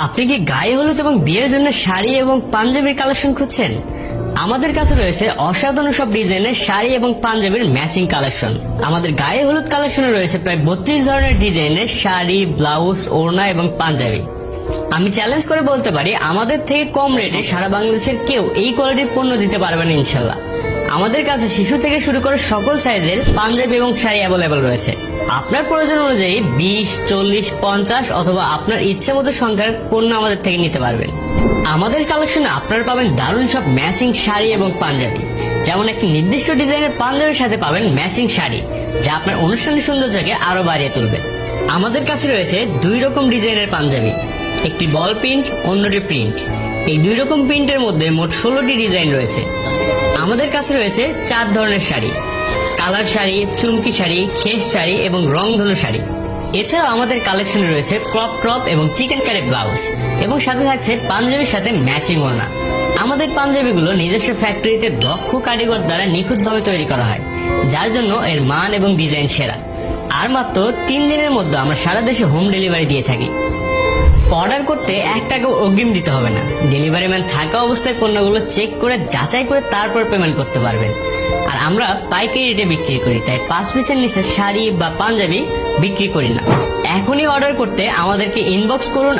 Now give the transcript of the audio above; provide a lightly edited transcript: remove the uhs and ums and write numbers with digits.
আপনি কি গায়ে হলুদ এবং বিয়ের জন্য শাড়ি এবং পাঞ্জাবির কালেকশন খুঁজছেন? আমাদের কাছে রয়েছে অসাধারণ সব ডিজাইনের শাড়ি এবং পাঞ্জাবির ম্যাচিং কালেকশন। আমাদের গায়ে হলুদ কালেকশনে রয়েছে প্রায় 32 ধরনের ডিজাইনের শাড়ি, ব্লাউজ, ওড়না এবং পাঞ্জাবি। আমি চ্যালেঞ্জ করে বলতে পারি আমাদের থেকে কম রেটে সারা বাংলাদেশের কেউ এই কোয়ালিটির পণ্য দিতে পারবে না ইনশাল্লাহ। আমাদের কাছে শিশু থেকে শুরু করে সকল সাইজের পাঞ্জাবি এবং শাড়ি অ্যাভেলেবল রয়েছে। আপনার প্রয়োজন অনুযায়ী 20, 40, 50 অথবা আপনার ইচ্ছে মতো সংখ্যার পণ্য আমাদের থেকে নিতে পারবেন। আমাদের কালেকশনে আপনারা পাবেন দারুণ সব ম্যাচিং শাড়ি এবং পাঞ্জাবি। যেমন একটি নির্দিষ্ট ডিজাইনের পাঞ্জাবির সাথে পাবেন ম্যাচিং শাড়ি, যা আপনার অনুষ্ঠানের সৌন্দর্যকে আরো বাড়িয়ে তুলবে। আমাদের কাছে রয়েছে 2 রকম ডিজাইনের পাঞ্জাবি, একটি বল প্রিন্ট, অন্যটি প্রিন্ট। এই 2 রকম প্রিন্টের মধ্যে মোট 16টি ডিজাইন রয়েছে। আমাদের কাছে রয়েছে 4 ধরনের শাড়ি: কালার শাড়ি, চুমকি শাড়ি, খেস শাড়ি এবং রংধনু শাড়ি। এছাড়াও আমাদের কালেকশনে রয়েছে ক্রপ টপ এবং চিকেন কারি ব্লাউজ, এবং সাথে থাকছে পাঞ্জাবির সাথে ম্যাচিং ওড়না। আমাদের পাঞ্জাবিগুলো নিজস্ব ফ্যাক্টরিতে দক্ষ কারিগর দ্বারা নিখুঁতভাবে তৈরি করা হয়, যার জন্য এর মান এবং ডিজাইন সেরা। আর মাত্র 3 দিনের মধ্যে আমরা সারা দেশে হোম ডেলিভারি দিয়ে থাকি। অর্ডার করতে 1 টাকাও অগ্রিম দিতে হবে না। ডেলিভারি ম্যান থাকা অবস্থায় পণ্যগুলো চেক করে যাচাই করে তারপর পেমেন্ট করতে পারবেন। আর আমরা পাইকারি রেটে বিক্রি করি, তাই 5 পিসের নিচে শাড়ি বা পাঞ্জাবি বিক্রি করি না। এখনই অর্ডার করতে আমাদেরকে ইনবক্স করুন।